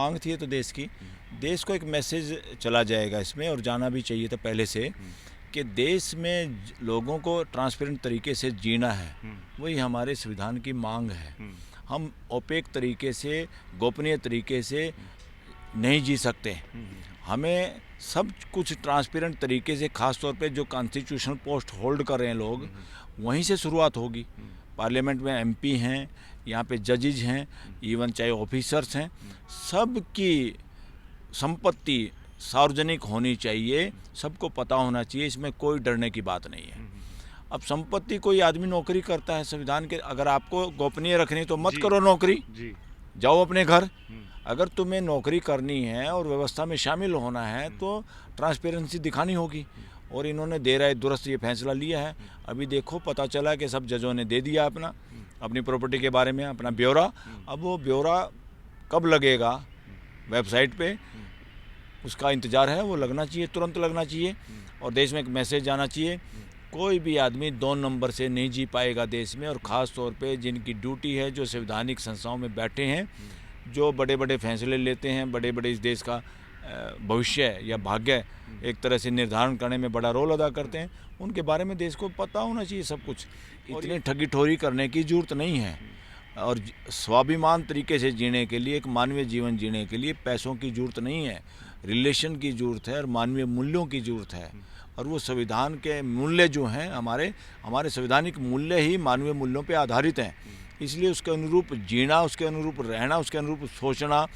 मांग थी तो देश को एक मैसेज चला जाएगा इसमें, और जाना भी चाहिए था पहले से, कि देश में लोगों को ट्रांसपेरेंट तरीके से जीना है। वही हमारे संविधान की मांग है। हम ओपेक तरीके से, गोपनीय तरीके से नहीं जी सकते। हमें सब कुछ ट्रांसपेरेंट तरीके से, खास तौर पे जो कॉन्स्टिट्यूशनल पोस्ट होल्ड कर रहे हैं लोग, वहीं से शुरुआत होगी। पार्लियामेंट में एमपी हैं, यहाँ पे जजेज हैं, इवन चाहे ऑफिसर्स हैं, सब की संपत्ति सार्वजनिक होनी चाहिए, सबको पता होना चाहिए। इसमें कोई डरने की बात नहीं है। अब संपत्ति, कोई आदमी नौकरी करता है संविधान के, अगर आपको गोपनीय रखनी तो मत करो नौकरी, जाओ अपने घर। अगर तुम्हें नौकरी करनी है और व्यवस्था में शामिल होना है तो ट्रांसपेरेंसी दिखानी होगी, और इन्होंने देर आए दुरुस्त ये फैसला लिया है। अभी देखो, पता चला कि सब जजों ने दे दिया अपनी प्रॉपर्टी के बारे में अपना ब्यौरा। अब वो ब्यौरा कब लगेगा वेबसाइट पे, उसका इंतज़ार है। वो लगना चाहिए, तुरंत लगना चाहिए, और देश में एक मैसेज आना चाहिए। कोई भी आदमी 2 नंबर से नहीं जी पाएगा देश में, और ख़ास तौर पे जिनकी ड्यूटी है, जो संवैधानिक संस्थाओं में बैठे हैं, जो बड़े बड़े फैसले लेते हैं, बड़े बड़े इस देश का भविष्य या भाग्य एक तरह से निर्धारण करने में बड़ा रोल अदा करते हैं, उनके बारे में देश को पता होना चाहिए सब कुछ। इतनी ठगी ठोरी करने की ज़रूरत नहीं है, और स्वाभिमान तरीके से जीने के लिए, एक मानवीय जीवन जीने के लिए पैसों की ज़रूरत नहीं है, रिलेशन की ज़रूरत है, और मानवीय मूल्यों की ज़रूरत है। और वो संविधान के मूल्य जो हैं, हमारे संवैधानिक मूल्य ही मानवीय मूल्यों पे आधारित हैं। इसलिए उसके अनुरूप जीना, उसके अनुरूप रहना, उसके अनुरूप सोचना,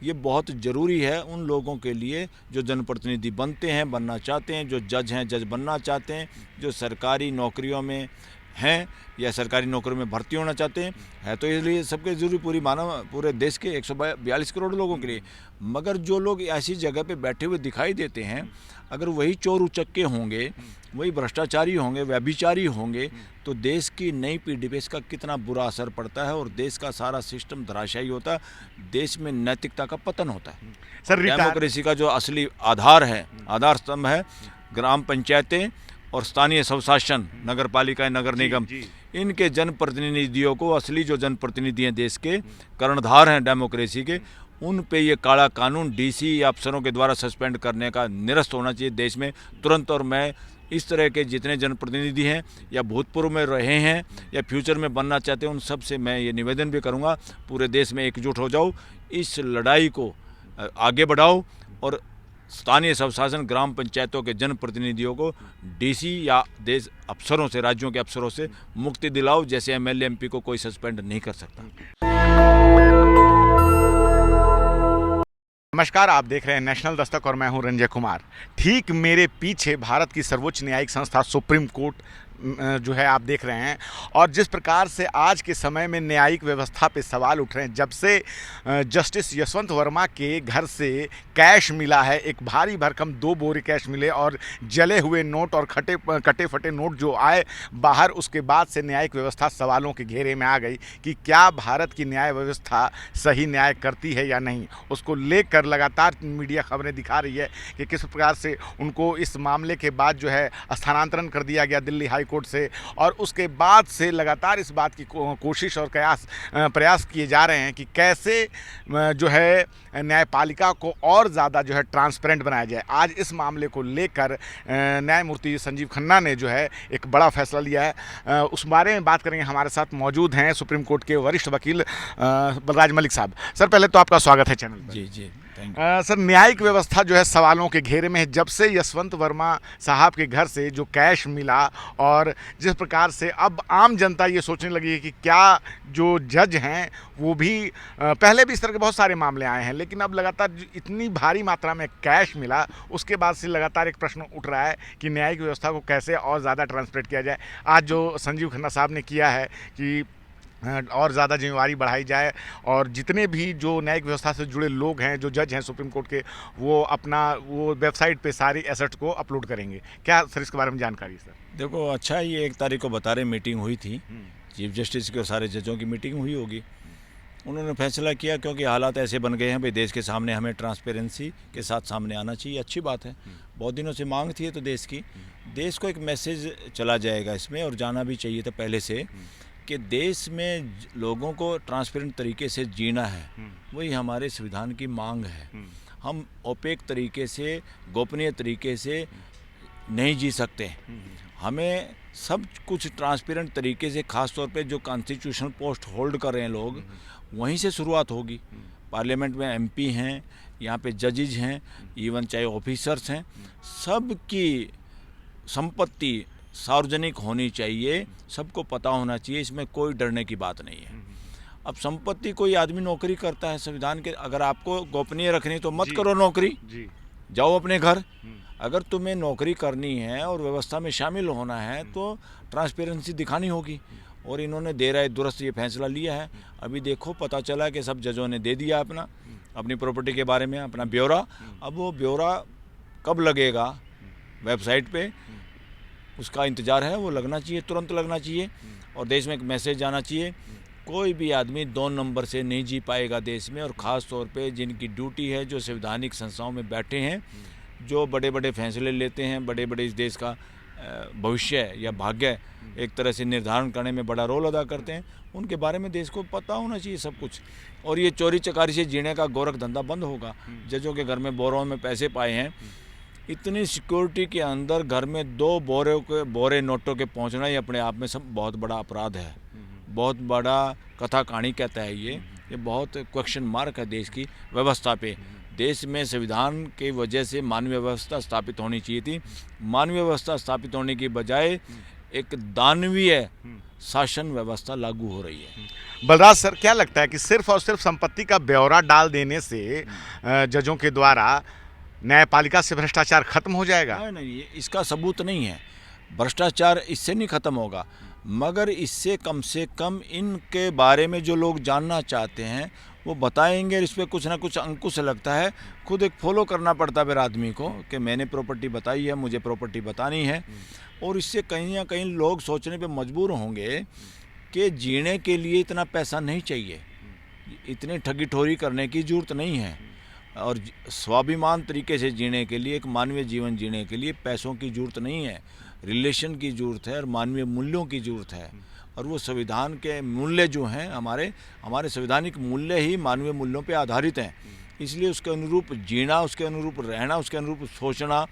ये बहुत ज़रूरी है उन लोगों के लिए जो जनप्रतिनिधि बनते हैं, बनना चाहते हैं, जो जज हैं, जज बनना चाहते हैं, जो सरकारी नौकरियों में हैं या सरकारी नौकरियों में भर्ती होना चाहते हैं, है तो इसलिए सबके ज़रूरी पूरे देश के 142 करोड़ लोगों के लिए। मगर जो लोग ऐसी जगह पे बैठे हुए दिखाई देते हैं, अगर वही चोर उचक्के होंगे, वही भ्रष्टाचारी होंगे, व्यभिचारी होंगे, तो देश की नई पीढ़ी पे इसका कितना बुरा असर पड़ता है, और देश का सारा सिस्टम धराशायी होता है, देश में नैतिकता का पतन होता है। सर, डेमोक्रेसी का जो असली आधार है, आधार स्तंभ है, ग्राम पंचायतें और स्थानीय स्वशासन, नगर पालिकाएं, नगर निगम, इनके जनप्रतिनिधियों को, असली जो जनप्रतिनिधि हैं, देश के कर्णधार हैं डेमोक्रेसी के, उन पे ये काला कानून डीसी या अफसरों के द्वारा सस्पेंड करने का निरस्त होना चाहिए देश में तुरंत। और मैं इस तरह के जितने जनप्रतिनिधि हैं, या भूतपूर्व में रहे हैं या फ्यूचर में बनना चाहते हैं, उन सब से मैं ये निवेदन भी करूँगा, पूरे देश में एकजुट हो जाओ, इस लड़ाई को आगे बढ़ाओ, और स्थानीय स्वशासन, ग्राम पंचायतों के जनप्रतिनिधियों को डीसी या देश अफसरों से, राज्यों के अफसरों से मुक्ति दिलाओ, जैसे एमएलए एमपी को कोई सस्पेंड नहीं कर सकता। नमस्कार, आप देख रहे हैं नेशनल दस्तक और मैं हूं रंजय कुमार। ठीक मेरे पीछे भारत की सर्वोच्च न्यायिक संस्था सुप्रीम कोर्ट जो है आप देख रहे हैं, और जिस प्रकार से आज के समय में न्यायिक व्यवस्था पे सवाल उठ रहे हैं, जब से जस्टिस यशवंत वर्मा के घर से कैश मिला है, एक भारी भरकम 2 बोरे कैश मिले और जले हुए नोट और कटे फटे नोट जो आए बाहर, उसके बाद से न्यायिक व्यवस्था सवालों के घेरे में आ गई कि क्या भारत की न्याय व्यवस्था सही न्याय करती है या नहीं। उसको लेकर लगातार मीडिया खबरें दिखा रही है कि किस प्रकार से उनको इस मामले के बाद जो है स्थानांतरण कर दिया गया दिल्ली हाई कोर्ट से, और उसके बाद से लगातार इस बात की कोशिश और प्रयास किए जा रहे हैं कि कैसे जो है न्यायपालिका को और ज़्यादा जो है ट्रांसपेरेंट बनाया जाए। आज इस मामले को लेकर न्यायमूर्ति संजीव खन्ना ने जो है एक बड़ा फैसला लिया है। उस बारे में बात करेंगे। हमारे साथ मौजूद हैं सुप्रीम कोर्ट के वरिष्ठ वकील बलराज मलिक साहब। सर, पहले तो आपका स्वागत है चैनल पर। जी, सर, न्यायिक व्यवस्था जो है सवालों के घेरे में है, जब से यशवंत वर्मा साहब के घर से जो कैश मिला, और जिस प्रकार से अब आम जनता ये सोचने लगी है कि क्या जो जज हैं वो भी, पहले भी इस तरह के बहुत सारे मामले आए हैं, लेकिन अब लगातार इतनी भारी मात्रा में कैश मिला, उसके बाद से लगातार एक प्रश्न उठ रहा है कि न्यायिक व्यवस्था को कैसे और ज़्यादा ट्रांसपेरेंट किया जाए। आज जो संजीव खन्ना साहब ने किया है कि और ज़्यादा जिम्मेवारी बढ़ाई जाए, और जितने भी जो न्यायिक व्यवस्था से जुड़े लोग हैं, जो जज हैं सुप्रीम कोर्ट के, वो वेबसाइट पे सारी एसेट्स को अपलोड करेंगे। क्या सर इसके बारे में जानकारी सर? देखो, अच्छा, ये 1 तारीख को बता रहे मीटिंग हुई थी, चीफ जस्टिस की और सारे जजों की मीटिंग हुई होगी। उन्होंने फैसला किया, क्योंकि हालात ऐसे बन गए हैं भाई, देश के सामने हमें ट्रांसपेरेंसी के साथ सामने आना चाहिए। अच्छी बात है, बहुत दिनों से मांग थी तो देश को एक मैसेज चला जाएगा इसमें, और जाना भी चाहिए था पहले से, कि देश में लोगों को ट्रांसपेरेंट तरीके से जीना है, वही हमारे संविधान की मांग है। हम ओपेक तरीके से, गोपनीय तरीके से नहीं जी सकते। हमें सब कुछ ट्रांसपेरेंट तरीके से, खास तौर पे जो कॉन्स्टिट्यूशनल पोस्ट होल्ड कर रहे हैं लोग, वहीं से शुरुआत होगी। पार्लियामेंट में एमपी हैं, यहाँ पे जजेज हैं, इवन चाहे ऑफिसर्स हैं, सब की संपत्ति सार्वजनिक होनी चाहिए, सबको पता होना चाहिए, इसमें कोई डरने की बात नहीं है। अब संपत्ति, कोई आदमी नौकरी करता है संविधान के, अगर आपको गोपनीय रखनी तो मत करो नौकरी, जाओ अपने घर। अगर तुम्हें नौकरी करनी है और व्यवस्था में शामिल होना है तो ट्रांसपेरेंसी दिखानी होगी, और इन्होंने देर आए दुरुस्त ये फैसला लिया है। अभी देखो, पता चला कि सब जजों ने दे दिया अपनी प्रॉपर्टी के बारे में अपना ब्यौरा। अब वो ब्यौरा कब लगेगा वेबसाइट पे, उसका इंतज़ार है, वो लगना चाहिए, तुरंत लगना चाहिए। और देश में एक मैसेज जाना चाहिए, कोई भी आदमी 2 नंबर से नहीं जी पाएगा देश में। और ख़ास तौर पे जिनकी ड्यूटी है, जो संवैधानिक संस्थाओं में बैठे हैं, जो बड़े बड़े फैसले लेते हैं, बड़े बड़े इस देश का भविष्य या भाग्य एक तरह से निर्धारण करने में बड़ा रोल अदा करते हैं, उनके बारे में देश को पता होना चाहिए सब कुछ। और ये चोरी चकारी से जीने का गोरख धंधा बंद होगा। जजों के घर में बोरों में पैसे पाए हैं, इतनी सिक्योरिटी के अंदर घर में 2 बोरे नोटों के पहुंचना ही अपने आप में सब बहुत बड़ा अपराध है, बहुत बड़ा कथा कहानी कहता है। ये बहुत क्वेश्चन मार्क है देश की व्यवस्था पे। देश में संविधान के वजह से मानवीय व्यवस्था स्थापित होनी चाहिए थी। मानवीय व्यवस्था स्थापित होने की बजाय एक दानवीय शासन व्यवस्था लागू हो रही है। बलराज सर, क्या लगता है कि सिर्फ और सिर्फ संपत्ति का ब्यौरा डाल देने से जजों के द्वारा न्यायपालिका से भ्रष्टाचार खत्म हो जाएगा? नहीं, इसका सबूत नहीं है। भ्रष्टाचार इससे नहीं खत्म होगा, मगर इससे कम से कम इनके बारे में जो लोग जानना चाहते हैं वो बताएंगे। इस पर कुछ ना कुछ अंकुश लगता है, खुद एक फॉलो करना पड़ता है फिर आदमी को कि मैंने प्रॉपर्टी बताई है, मुझे प्रॉपर्टी बतानी है। और इससे कहीं ना कहीं लोग सोचने पे मजबूर होंगे कि जीने के लिए इतना पैसा नहीं चाहिए, इतनी ठगी ठोरी करने की ज़रूरत नहीं है, और स्वाभिमान तरीके से जीने के लिए, एक मानवीय जीवन जीने के लिए पैसों की ज़रूरत नहीं है, रिलेशन की ज़रूरत है और मानवीय मूल्यों की ज़रूरत है। और वो संविधान के मूल्य जो हैं, हमारे संवैधानिक मूल्य ही मानवीय मूल्यों पे आधारित हैं। इसलिए उसके अनुरूप जीना, उसके अनुरूप रहना, उसके अनुरूप सोचना,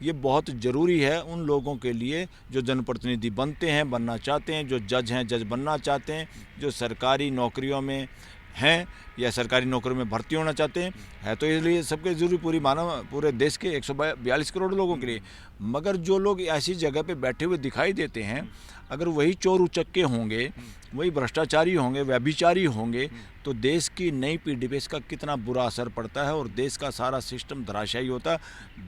ये बहुत ज़रूरी है उन लोगों के लिए जो जनप्रतिनिधि बनते हैं, बनना चाहते हैं, जो जज हैं, जज बनना चाहते हैं, जो सरकारी नौकरियों में हैं या सरकारी नौकरी में भर्ती होना चाहते हैं, है तो इसलिए सबके जरूरी पूरे देश के 142 करोड़ लोगों के लिए। मगर जो लोग ऐसी जगह पे बैठे हुए दिखाई देते हैं, अगर वही चोर उचक्के होंगे, वही भ्रष्टाचारी होंगे, व्यभिचारी होंगे, तो देश की नई पीढ़ी पे इसका कितना बुरा असर पड़ता है और देश का सारा सिस्टम धराशायी होता है,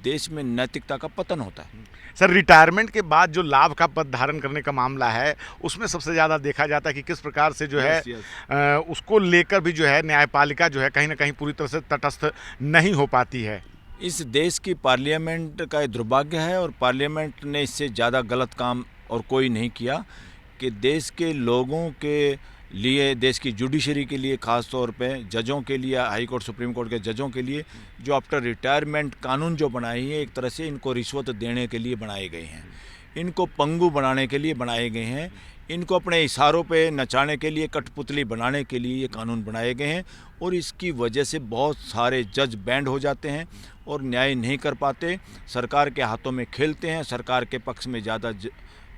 देश में नैतिकता का पतन होता है। सर, रिटायरमेंट के बाद जो लाभ का पद धारण करने का मामला है, उसमें सबसे ज़्यादा देखा जाता है कि किस प्रकार से जो है उसको लेकर भी जो है न्यायपालिका जो है कहीं ना कहीं पूरी तरह से तटस्थ नहीं हो पाती है। इस देश की पार्लियामेंट का ये दुर्भाग्य है, और पार्लियामेंट ने इससे ज़्यादा गलत काम और कोई नहीं किया कि देश के लोगों के लिए, देश की जुडिशरी के लिए, ख़ास तौर पे जजों के लिए, हाई कोर्ट सुप्रीम कोर्ट के जजों के लिए जो आफ्टर रिटायरमेंट कानून जो बनाए हैं, एक तरह से इनको रिश्वत देने के लिए बनाए गए हैं, इनको पंगु बनाने के लिए बनाए गए हैं, इनको अपने इशारों पे नचाने के लिए, कठपुतली बनाने के लिए ये कानून बनाए गए हैं। और इसकी वजह से बहुत सारे जज बैंड हो जाते हैं और न्याय नहीं कर पाते, सरकार के हाथों में खेलते हैं, सरकार के पक्ष में ज़्यादा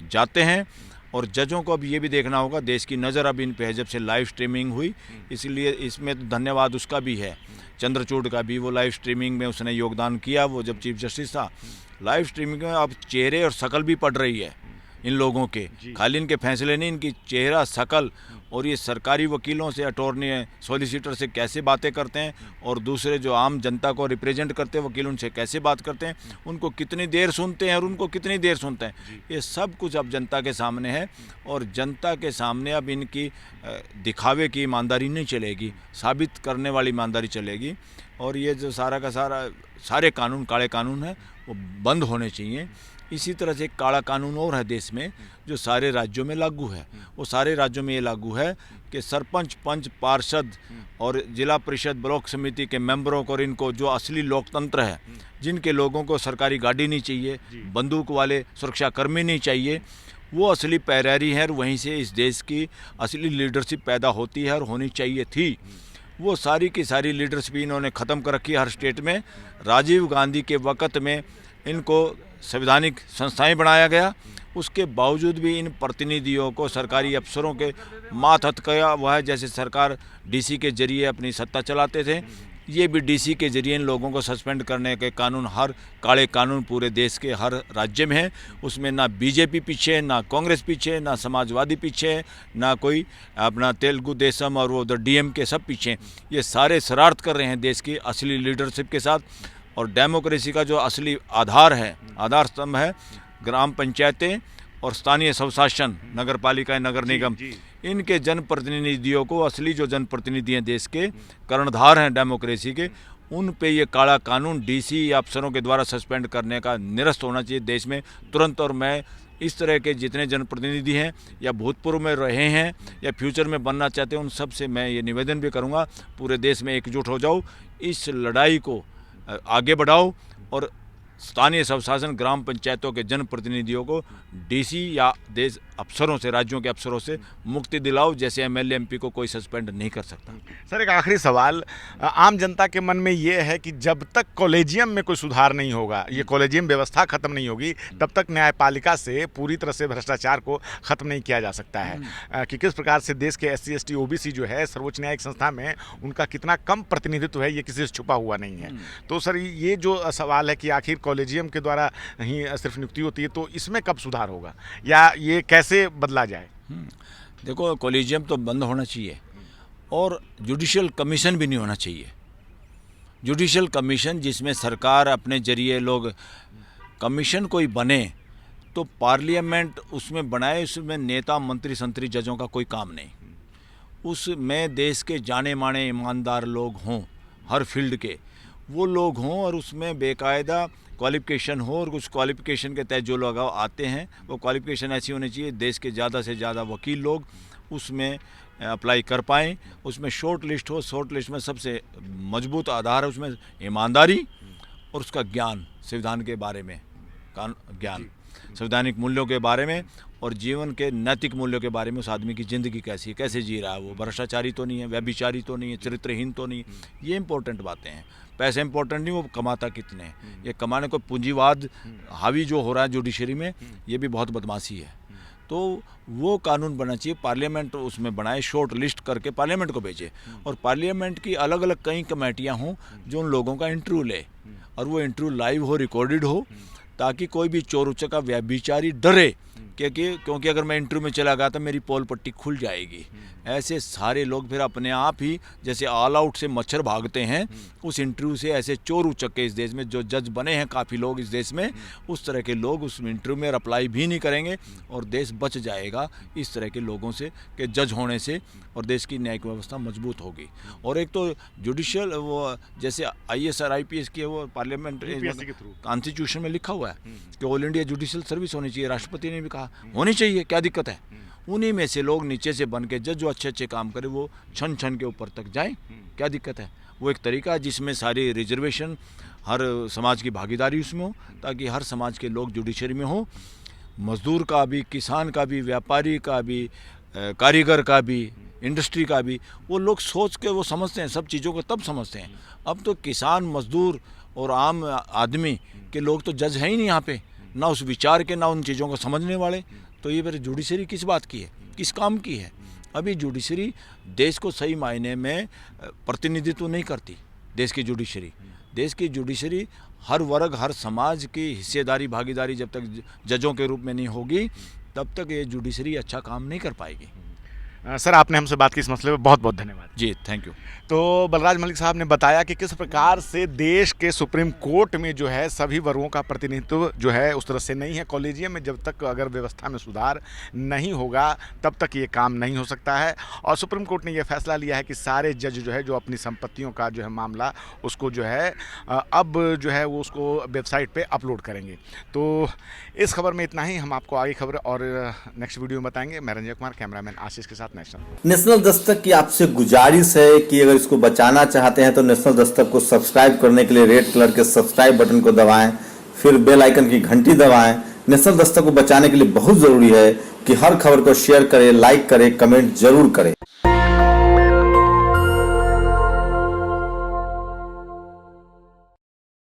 जाते हैं। और जजों को अब ये भी देखना होगा, देश की नज़र अब इन पे है, जब से लाइव स्ट्रीमिंग हुई, इसलिए इसमें तो धन्यवाद उसका भी है, चंद्रचूड़ का भी, वो लाइव स्ट्रीमिंग में उसने योगदान किया, वो जब चीफ जस्टिस था। लाइव स्ट्रीमिंग में अब चेहरे और शकल भी पड़ रही है इन लोगों के, खाली इनके फैसले नहीं, इनकी चेहरा, शकल, और ये सरकारी वकीलों से, अटॉर्नी, सॉलिसिटर से कैसे बातें करते हैं, और दूसरे जो आम जनता को रिप्रेजेंट करते हैं वकील, उनसे कैसे बात करते हैं, उनको कितनी देर सुनते हैं और उनको कितनी देर सुनते हैं, ये सब कुछ अब जनता के सामने है। और जनता के सामने अब इनकी दिखावे की ईमानदारी नहीं चलेगी, साबित करने वाली ईमानदारी चलेगी। और ये जो सारा का सारे कानून, काले कानून हैं, वो बंद होने चाहिए। इसी तरह से एक काला कानून और है देश में जो सारे राज्यों में लागू है, वो सारे राज्यों में ये लागू है कि सरपंच, पंच, पार्षद और जिला परिषद, ब्लॉक समिति के मेंबरों को, और इनको जो असली लोकतंत्र है, जिनके लोगों को सरकारी गाड़ी नहीं चाहिए, बंदूक वाले सुरक्षा कर्मी नहीं चाहिए, वो असली पैरारी है और वहीं से इस देश की असली लीडरशिप पैदा होती है और होनी चाहिए थी। वो सारी की सारी लीडरशिप इन्होंने ख़त्म कर रखी है हर स्टेट में। राजीव गांधी के वक़्त में इनको संवैधानिक संस्थाएं बनाया गया, उसके बावजूद भी इन प्रतिनिधियों को सरकारी अफसरों के मात हथ किया हुआ है। जैसे सरकार डीसी के जरिए अपनी सत्ता चलाते थे, ये भी डीसी के जरिए इन लोगों को सस्पेंड करने के कानून, हर काले कानून पूरे देश के हर राज्य में है। उसमें ना बीजेपी पीछे है, ना कांग्रेस पीछे है, ना समाजवादी पीछे है, ना कोई अपना तेलुगु देशम और वो डीएम के सब पीछे हैं। ये सारे शरारत कर रहे हैं देश की असली लीडरशिप के साथ। और डेमोक्रेसी का जो असली आधार है, आधार स्तंभ है, ग्राम पंचायतें और स्थानीय स्वशासन, नगर पालिकाएँ, नगर निगम, इनके जनप्रतिनिधियों को, असली जो जनप्रतिनिधि हैं देश के, कर्णधार हैं डेमोक्रेसी के, उन पे ये काला कानून डीसी या अफसरों के द्वारा सस्पेंड करने का निरस्त होना चाहिए देश में तुरंत। और मैं इस तरह के जितने जनप्रतिनिधि हैं या भूतपूर्व में रहे हैं या फ्यूचर में बनना चाहते हैं, उन सब से मैं ये निवेदन भी करूँगा, पूरे देश में एकजुट हो जाओ, इस लड़ाई को आगे बढ़ाओ और स्थानीय स्वशासन, ग्राम पंचायतों के जनप्रतिनिधियों को डीसी या देश अफसरों से, राज्यों के अफसरों से मुक्ति दिलाओ। जैसे एमएलए एमपी को कोई सस्पेंड नहीं कर सकता। सर, एक आखिरी सवाल, आम जनता के मन में ये है कि जब तक कॉलेजियम में कोई सुधार नहीं होगा, ये कॉलेजियम व्यवस्था खत्म नहीं होगी, तब तक न्यायपालिका से पूरी तरह से भ्रष्टाचार को खत्म नहीं किया जा सकता है। कि किस प्रकार से देश के SC ST OBC जो है सर्वोच्च न्यायिक संस्था में उनका कितना कम प्रतिनिधित्व है, ये किसी से छुपा हुआ नहीं है। तो सर, ये जो सवाल है कि आखिर कॉलेजियम के द्वारा ही सिर्फ नियुक्ति होती है, तो इसमें कब सुधार होगा या ये कैसे बदला जाए? देखो, कॉलेजियम तो बंद होना चाहिए और जुडिशियल कमीशन भी नहीं होना चाहिए। जुडिशियल कमीशन जिसमें सरकार अपने जरिए लोग, कमीशन कोई बने तो पार्लियामेंट उसमें बनाए, उसमें नेता मंत्री संतरी जजों का कोई काम नहीं। उसमें देश के जाने माने ईमानदार लोग हों, हर फील्ड के वो लोग हों, और उसमें बेकायदा क्वालिफिकेशन हो, और उस क्वालिफिकेशन के तहत जो लोग आते हैं वो क्वालिफिकेशन ऐसी होनी चाहिए देश के ज़्यादा से ज़्यादा वकील लोग उसमें अप्लाई कर पाएँ। उसमें शॉर्ट लिस्ट हो, शॉर्ट लिस्ट में सबसे मजबूत आधार है उसमें ईमानदारी और उसका ज्ञान, संविधान के बारे में ज्ञान, संवैधानिक मूल्यों के बारे में और जीवन के नैतिक मूल्यों के बारे में। उस आदमी की ज़िंदगी कैसी है, कैसे जी रहा है, वो भ्रष्टाचारी तो नहीं है, व्यभिचारी तो नहीं है, चरित्रहीन तो नहीं है, ये इंपॉर्टेंट बातें हैं। पैसे इंपॉर्टेंट नहीं, वो कमाता कितने हैं। ये कमाने को पूंजीवाद हावी जो हो रहा है जुडिशरी में, ये भी बहुत बदमाशी है। तो वो कानून बनना चाहिए, पार्लियामेंट उसमें बनाए, शॉर्ट लिस्ट करके पार्लियामेंट को भेजे, और पार्लियामेंट की अलग अलग कई कमेटियाँ हों जो उन लोगों का इंटरव्यू ले, और वो इंटरव्यू लाइव हो, रिकॉर्डेड हो, ताकि कोई भी चोर उचक्का व्यभिचारी डरे क्योंकि अगर मैं इंटरव्यू में चला गया तो मेरी पोल पट्टी खुल जाएगी। ऐसे सारे लोग फिर अपने आप ही जैसे ऑल आउट से मच्छर भागते हैं, उस इंटरव्यू से ऐसे चोर उचक्के इस देश में जो जज बने हैं काफ़ी लोग इस देश में, उस तरह के लोग उस इंटरव्यू में अप्लाई भी नहीं करेंगे और देश बच जाएगा इस तरह के लोगों से के जज होने से, और देश की न्यायिक व्यवस्था मजबूत होगी। और एक तो जुडिशियल वो जैसे IAS और IPS की वो पार्लियामेंट कॉन्स्टिट्यूशन में लिखा हुआ है कि ऑल इंडिया जुडिशियल सर्विस होनी चाहिए, राष्ट्रपति ने भी कहा होनी चाहिए, क्या दिक्कत है। उन्हीं में से लोग नीचे से बन के जज जो अच्छे अच्छे काम करे वो छन छन के ऊपर तक जाएं, क्या दिक्कत है। वो एक तरीका है जिसमें सारी रिजर्वेशन, हर समाज की भागीदारी उसमें हो, ताकि हर समाज के लोग जुडिशरी में हो, मजदूर का भी, किसान का भी, व्यापारी का भी, कारीगर का भी, इंडस्ट्री का भी। वो लोग सोच के वो समझते हैं सब चीज़ों को, तब समझते हैं। अब तो किसान, मजदूर और आम आदमी के लोग तो जज हैं ही नहीं यहाँ पे, ना उस विचार के, ना उन चीज़ों को समझने वाले। तो ये फिर जुडिशरी किस बात की है, किस काम की है। अभी जुडिशरी देश को सही मायने में प्रतिनिधित्व नहीं करती। देश की जुडिशरी हर वर्ग, हर समाज की हिस्सेदारी, भागीदारी जब तक जजों के रूप में नहीं होगी, तब तक ये जुडिशरी अच्छा काम नहीं कर पाएगी। सर, आपने हमसे बात की, इस मसले पर बहुत बहुत धन्यवाद। जी, थैंक यू। तो बलराज मलिक साहब ने बताया कि किस प्रकार से देश के सुप्रीम कोर्ट में जो है सभी वर्गों का प्रतिनिधित्व जो है उस तरह से नहीं है। कॉलेजियम में जब तक अगर व्यवस्था में सुधार नहीं होगा तब तक ये काम नहीं हो सकता है। और सुप्रीम कोर्ट ने यह फैसला लिया है कि सारे जज जो है जो अपनी संपत्तियों का जो है मामला उसको जो है अब जो है वो उसको वेबसाइट पर अपलोड करेंगे। तो इस खबर में इतना ही। हम आपको आगे खबर और नेक्स्ट वीडियो में बताएंगे। मैं रंजय कुमार, कैमरामैन आशीष के साथ नेशनल दस्तक की आपसे गुजारिश है कि अगर इसको बचाना चाहते हैं तो नेशनल दस्तक को सब्सक्राइब करने के लिए रेड कलर के सब्सक्राइब बटन को दबाएं, फिर बेल आइकन की घंटी दबाएं, नेशनल दस्तक को बचाने के लिए बहुत जरूरी है कि हर खबर को शेयर करें, लाइक करें, कमेंट जरूर करें।